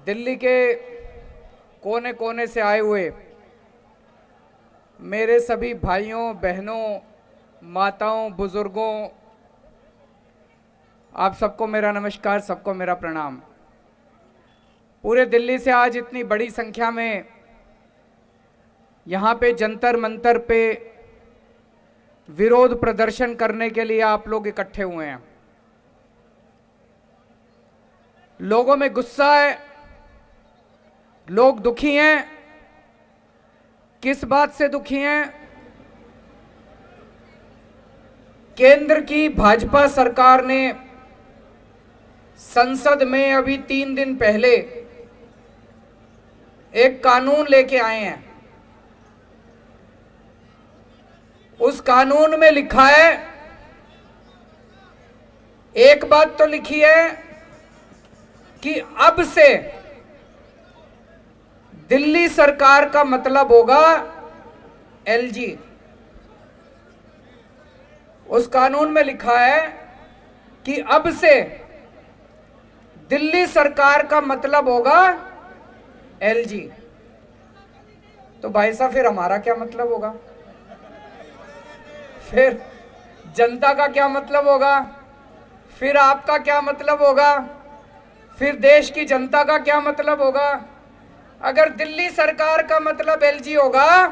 दिल्ली के कोने कोने से आए हुए मेरे सभी भाइयों बहनों माताओं बुजुर्गों, आप सबको मेरा नमस्कार, सबको मेरा प्रणाम। पूरे दिल्ली से आज इतनी बड़ी संख्या में यहाँ पे जंतर मंतर पे विरोध प्रदर्शन करने के लिए आप लोग इकट्ठे हुए हैं। लोगों में गुस्सा है, लोग दुखी हैं। किस बात से दुखी हैं? केंद्र की भाजपा सरकार ने संसद में अभी 3 दिन पहले एक कानून लेके आए हैं। उस कानून में लिखा है, एक बात तो लिखी है कि अब से दिल्ली सरकार का मतलब होगा एलजी। उस कानून में लिखा है कि अब से दिल्ली सरकार का मतलब होगा एलजी। तो भाई साहब, फिर हमारा क्या मतलब होगा? फिर जनता का क्या मतलब होगा? फिर आपका क्या मतलब होगा? फिर देश की जनता का क्या मतलब होगा? अगर दिल्ली सरकार का मतलब एलजी होगा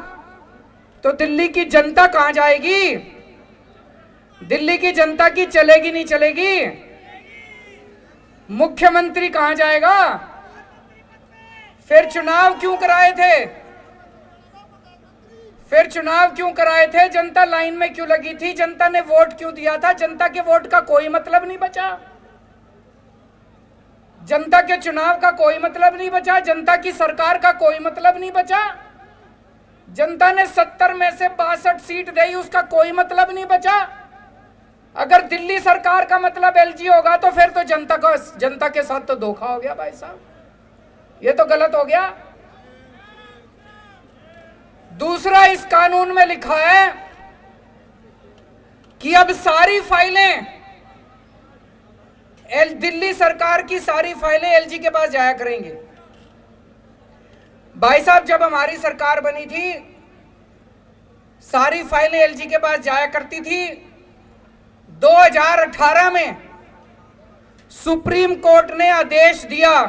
तो दिल्ली की जनता कहां जाएगी? दिल्ली की जनता की चलेगी नहीं चलेगी? मुख्यमंत्री कहां जाएगा? फिर चुनाव क्यों कराए थे? फिर चुनाव क्यों कराए थे? जनता लाइन में क्यों लगी थी? जनता ने वोट क्यों दिया था? जनता के वोट का कोई मतलब नहीं बचा। जनता के चुनाव का कोई मतलब नहीं बचा। जनता की सरकार का कोई मतलब नहीं बचा। जनता ने 70 में से 62 सीट दी, उसका कोई मतलब नहीं बचा। अगर दिल्ली सरकार का मतलब एलजी होगा तो फिर तो जनता के साथ तो धोखा हो गया भाई साहब, ये तो गलत हो गया। दूसरा, इस कानून में लिखा है कि अब सारी फाइलें दिल्ली सरकार की सारी फाइलें एलजी के पास जाया करेंगे। भाई साहब, जब हमारी सरकार बनी थी सारी फाइलें एलजी के पास जाया करती थी। 2018 में सुप्रीम कोर्ट ने आदेश दिया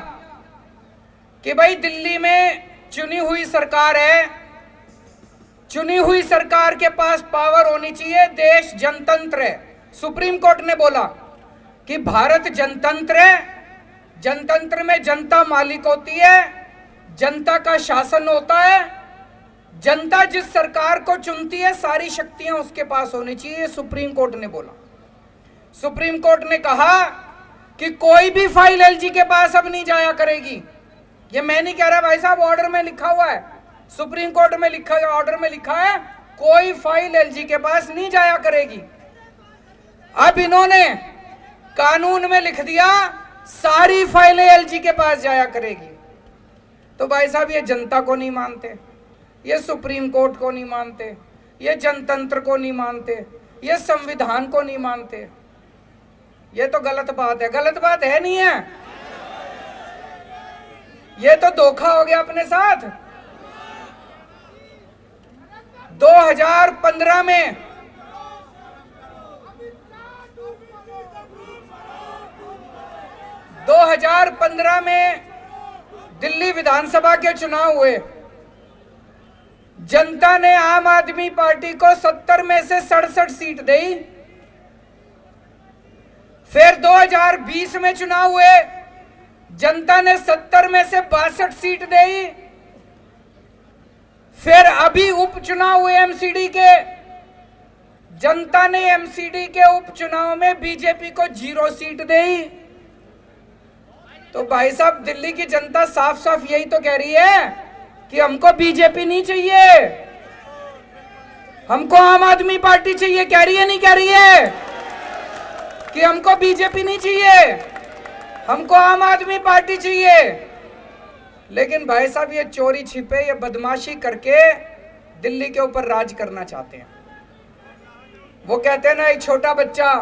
कि भाई दिल्ली में चुनी हुई सरकार है, चुनी हुई सरकार के पास पावर होनी चाहिए, देश जनतंत्र है। सुप्रीम कोर्ट ने बोला कि भारत जनतंत्र है, जनतंत्र में जनता मालिक होती है, जनता का शासन होता है, जनता जिस सरकार को चुनती है सारी शक्तियां उसके पास होनी चाहिए, सुप्रीम कोर्ट ने बोला। सुप्रीम कोर्ट ने कहा कि कोई भी फाइल एलजी के पास अब नहीं जाया करेगी। ये मैं नहीं कह रहा भाई साहब, ऑर्डर में लिखा हुआ है, सुप्रीम कोर्ट में लिखा है, ऑर्डर में लिखा है कोई फाइल एलजी के पास नहीं जाया करेगी। अब इन्होंने कानून में लिख दिया सारी फाइलें एलजी के पास जाया करेगी। तो भाई साहब, ये जनता को नहीं मानते, ये सुप्रीम कोर्ट को नहीं मानते, ये जनतंत्र को नहीं मानते, ये संविधान को नहीं मानते। ये तो गलत बात है। गलत बात है नहीं है? ये तो धोखा हो गया अपने साथ। 2015 में दिल्ली विधानसभा के चुनाव हुए। जनता ने आम आदमी पार्टी को 70 में से 67 सीट दी। फिर 2020 में चुनाव हुए, जनता ने 70 में से 62 सीट दी। फिर अभी उपचुनाव हुए एमसीडी के, जनता ने एमसीडी के उपचुनाव में बीजेपी को 0 सीट दी। तो भाई साहब, दिल्ली की जनता साफ साफ यही तो कह रही है कि हमको बीजेपी नहीं चाहिए, हमको आम आदमी पार्टी चाहिए। कह रही है नहीं कह रही है कि हमको बीजेपी नहीं चाहिए, हमको आम आदमी पार्टी चाहिए। लेकिन भाई साहब, ये चोरी छिपे, ये बदमाशी करके दिल्ली के ऊपर राज करना चाहते हैं। वो कहते हैं ना, एक छोटा बच्चा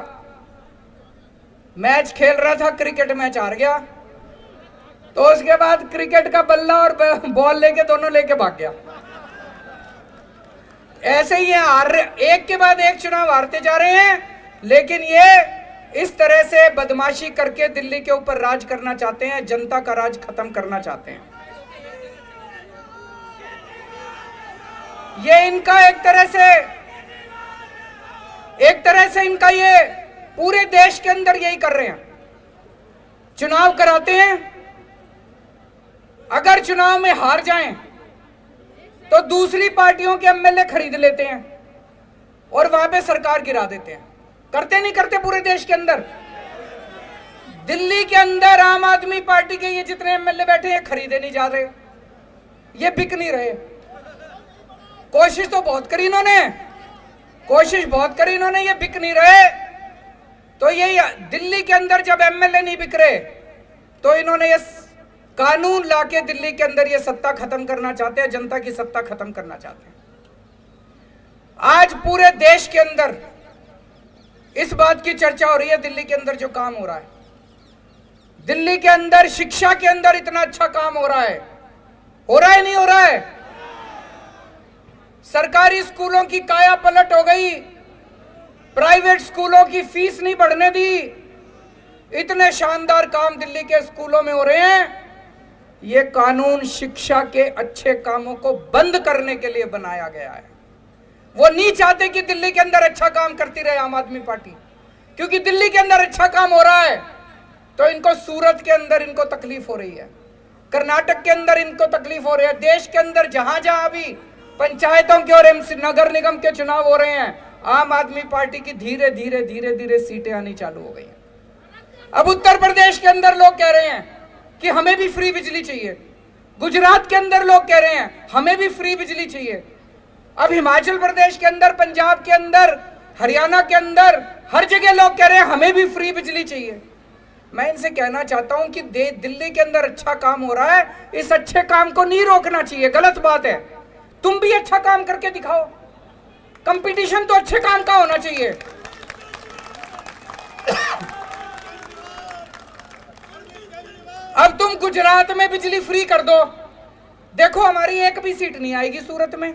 मैच खेल रहा था, क्रिकेट मैच हार गया, तो उसके बाद क्रिकेट का बल्ला और बॉल लेके दोनों लेके भाग गया। ऐसे ही हार, एक के बाद एक चुनाव हारते जा रहे हैं, लेकिन ये इस तरह से बदमाशी करके दिल्ली के ऊपर राज करना चाहते हैं, जनता का राज खत्म करना चाहते हैं। ये इनका एक तरह से इनका ये पूरे देश के अंदर यही कर रहे हैं। चुनाव कराते हैं, अगर चुनाव में हार जाएं तो दूसरी पार्टियों के एमएलए खरीद लेते हैं और वहां पे सरकार गिरा देते हैं। करते नहीं करते पूरे देश के अंदर? दिल्ली के अंदर आम आदमी पार्टी के ये जितने एमएलए बैठे हैं खरीदे नहीं जा रहे, ये बिक नहीं रहे। कोशिश तो बहुत करी इन्होंने, ये बिक नहीं रहे। तो ये दिल्ली के अंदर जब एमएलए नहीं बिक रहे तो इन्होंने ये कानून लाके दिल्ली के अंदर ये सत्ता खत्म करना चाहते हैं, जनता की सत्ता खत्म करना चाहते हैं। आज पूरे देश के अंदर इस बात की चर्चा हो रही है, दिल्ली के अंदर जो काम हो रहा है, दिल्ली के अंदर शिक्षा के अंदर इतना अच्छा काम हो रहा है नहीं हो रहा है? सरकारी स्कूलों की काया पलट हो गई, प्राइवेट स्कूलों की फीस नहीं बढ़ने दी। इतने शानदार काम दिल्ली के स्कूलों में हो रहे हैं। ये कानून शिक्षा के अच्छे कामों को बंद करने के लिए बनाया गया है। वो नहीं चाहते कि दिल्ली के अंदर अच्छा काम करती रहे आम आदमी पार्टी, क्योंकि दिल्ली के अंदर अच्छा काम हो रहा है तो इनको सूरत के अंदर इनको तकलीफ हो रही है, कर्नाटक के अंदर इनको तकलीफ हो रही है। देश के अंदर जहां जहां भी पंचायतों के और नगर निगम के चुनाव हो रहे हैं, आम आदमी पार्टी की धीरे धीरे सीटें आनी चालू हो गई हैं। अब उत्तर प्रदेश के अंदर लोग कह रहे हैं कि हमें भी फ्री बिजली चाहिए, गुजरात के अंदर लोग कह रहे हैं हमें भी फ्री बिजली चाहिए। अब हिमाचल प्रदेश के अंदर, पंजाब के अंदर, हरियाणा के अंदर हर जगह लोग कह रहे हैं हमें भी फ्री बिजली चाहिए। मैं इनसे कहना चाहता हूं कि दिल्ली के अंदर अच्छा काम हो रहा है, इस अच्छे काम को नहीं रोकना चाहिए, गलत बात है। तुम भी अच्छा काम करके दिखाओ, कंपटीशन तो अच्छे काम का होना चाहिए। अब तुम गुजरात में बिजली फ्री कर दो, देखो हमारी एक भी सीट नहीं आएगी सूरत में,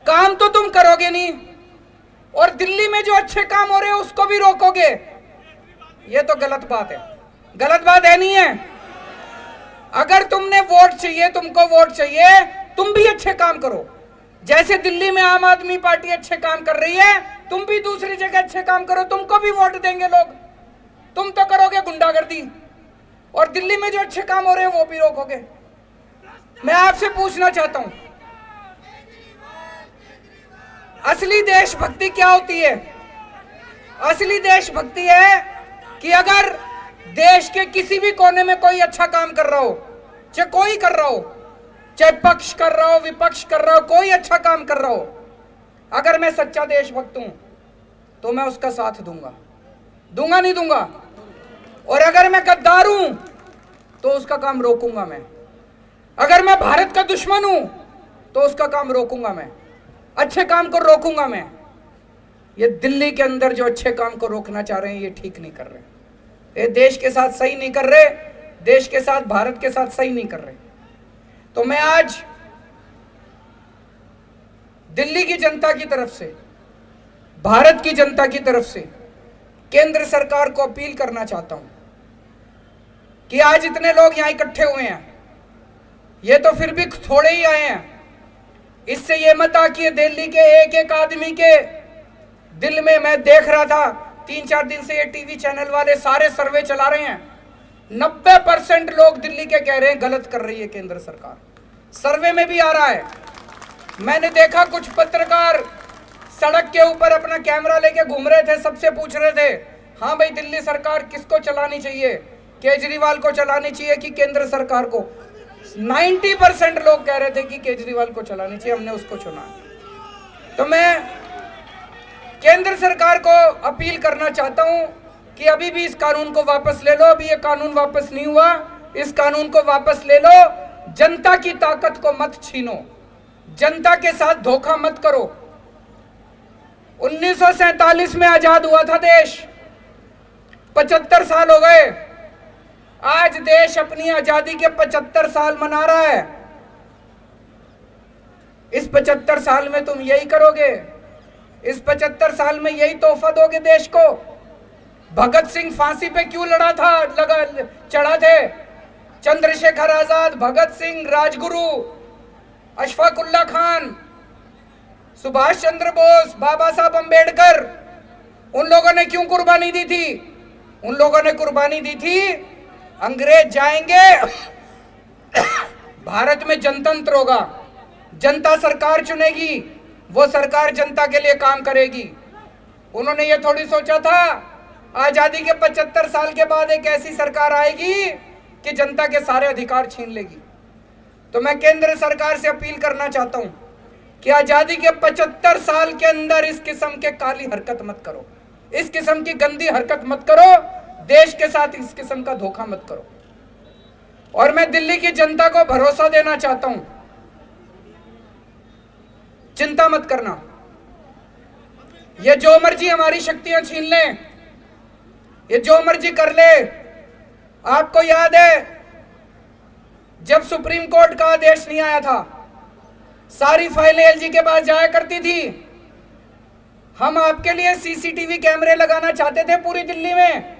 काम तो तुम करोगे नहीं, और दिल्ली में जो अच्छे काम हो रहे हैं उसको भी रोकोगे। ये तो गलत बात है, गलत बात है नहीं है? अगर तुमने वोट चाहिए, तुमको वोट चाहिए, तुम भी अच्छे काम करो। जैसे दिल्ली में आम आदमी पार्टी अच्छे काम कर रही है, तुम भी दूसरी जगह अच्छे काम करो, तुमको भी वोट देंगे लोग। तुम तो करोगे गुंडागर्दी, और दिल्ली में जो अच्छे काम हो रहे हैं वो भी रोकोगे। मैं आपसे पूछना चाहता हूं, असली देशभक्ति क्या होती है? असली देशभक्ति है कि अगर देश के किसी भी कोने में कोई अच्छा काम कर रहा हो, चाहे कोई कर रहा हो, चाहे पक्ष कर रहा हो, विपक्ष कर रहा हो, कोई अच्छा काम कर रहा हो, अगर मैं सच्चा देशभक्त हूं तो मैं उसका साथ दूंगा, दूंगा नहीं दूंगा। और अगर मैं गद्दार हूं तो उसका काम रोकूंगा मैं। अगर मैं भारत का दुश्मन हूं तो उसका काम रोकूंगा मैं, अच्छे काम को रोकूंगा मैं। ये दिल्ली के अंदर जो अच्छे काम को रोकना चाह रहे हैं ये ठीक नहीं कर रहे, ये देश के साथ सही नहीं कर रहे, देश के साथ, भारत के साथ सही नहीं कर रहे। तो मैं आज दिल्ली की जनता की तरफ से, भारत की जनता की तरफ से केंद्र सरकार को अपील करना चाहता हूं कि आज इतने लोग यहां इकट्ठे हुए हैं, ये तो फिर भी थोड़े ही आए हैं। इससे ये मत आकिए दिल्ली के एक एक आदमी के दिल में। मैं देख रहा था 3-4 दिन से ये टीवी चैनल वाले सारे सर्वे चला रहे हैं, 90% लोग दिल्ली के कह रहे हैं गलत कर रही है केंद्र सरकार। सर्वे में भी आ रहा है। मैंने देखा कुछ पत्रकार सड़क के ऊपर अपना कैमरा लेके घूम रहे थे, सबसे पूछ रहे थे हाँ भाई दिल्ली सरकार किसको चलानी चाहिए, केजरीवाल को चलानी चाहिए कि केंद्र सरकार को? 90% लोग कह रहे थे कि केजरीवाल को चलानी चाहिए, हमने उसको चुना। तो मैं केंद्र सरकार को अपील करना चाहता हूं कि अभी भी इस कानून को वापस ले लो। अभी ये कानून वापस नहीं हुआ, इस कानून को वापस ले लो। जनता की ताकत को मत छीनो, जनता के साथ धोखा मत करो। 1947 में आजाद हुआ था देश, 75 साल हो गए। आज देश अपनी आजादी के 75 साल मना रहा है। इस 75 साल में तुम यही करोगे? इस 75 साल में यही तोहफा दोगे देश को? भगत सिंह फांसी पे क्यों चढ़ा थे? चंद्रशेखर आजाद, भगत सिंह, राजगुरु, अशफाकुल्ला खान, सुभाष चंद्र बोस, बाबा साहब अंबेडकर, उन लोगों ने क्यों कुर्बानी दी थी? उन लोगों ने कुर्बानी दी थी, अंग्रेज जाएंगे, भारत में जनतंत्र होगा, जनता सरकार चुनेगी, वो सरकार जनता के लिए काम करेगी। उन्होंने ये थोड़ी सोचा था आजादी के 75 साल के बाद एक ऐसी सरकार आएगी कि जनता के सारे अधिकार छीन लेगी। तो मैं केंद्र सरकार से अपील करना चाहता हूं कि आजादी के 75 साल के अंदर इस किस्म के काली हरकत मत करो, इस किस्म की गंदी हरकत मत करो, देश के साथ इस किस्म का धोखा मत करो। और मैं दिल्ली की जनता को भरोसा देना चाहता हूं, चिंता मत करना, ये जो मर्जी हमारी शक्तियां छीन ले, ये जो मर्जी कर ले। आपको याद है जब सुप्रीम कोर्ट का आदेश नहीं आया था, सारी फाइलें एलजी के पास जाया करती थी। हम आपके लिए सीसीटीवी कैमरे लगाना चाहते थे पूरी दिल्ली में,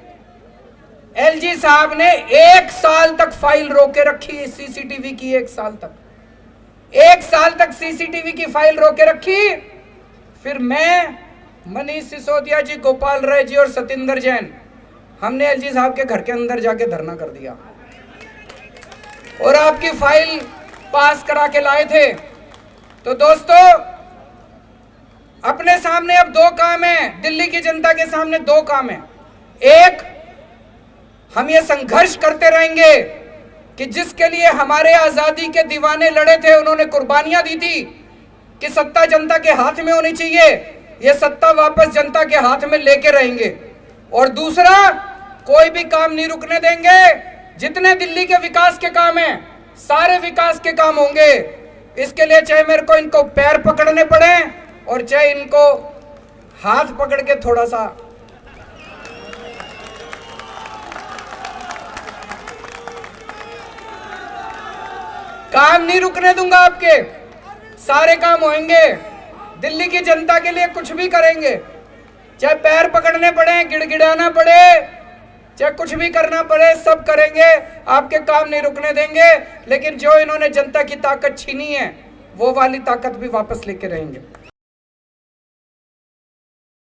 एलजी साहब ने 1 साल तक फाइल रोके रखी सीसीटीवी की। 1 साल तक सीसीटीवी की फाइल रोके रखी। फिर मैं, मनीष सिसोदिया जी, गोपाल राय जी और सतिंदर जैन, हमने एलजी साहब के घर के अंदर जाके धरना कर दिया और आपकी फाइल पास करा के लाए थे। तो दोस्तों, अपने सामने अब 2 काम है, दिल्ली की जनता के सामने 2 काम है। एक, हम ये संघर्ष करते रहेंगे कि जिसके लिए हमारे आजादी के दीवाने लड़े थे, उन्होंने कुर्बानियां दी थी कि सत्ता जनता के हाथ में होनी चाहिए, ये सत्ता वापस जनता के हाथ में लेके रहेंगे। और दूसरा, कोई भी काम नहीं रुकने देंगे। जितने दिल्ली के विकास के काम हैं, सारे विकास के काम होंगे। इसके लिए चाहे मेरे को इनको पैर पकड़ने पड़े और चाहे इनको हाथ पकड़ के थोड़ा सा काम नहीं रुकने दूंगा। आपके सारे काम होंगे, दिल्ली की जनता के लिए कुछ भी करेंगे, चाहे पैर पकड़ने पड़े, गिड़गिड़ाना पड़े, चाहे कुछ भी करना पड़े, सब करेंगे। आपके काम नहीं रुकने देंगे। लेकिन जो इन्होंने जनता की ताकत छीनी है, वो वाली ताकत भी वापस लेके रहेंगे।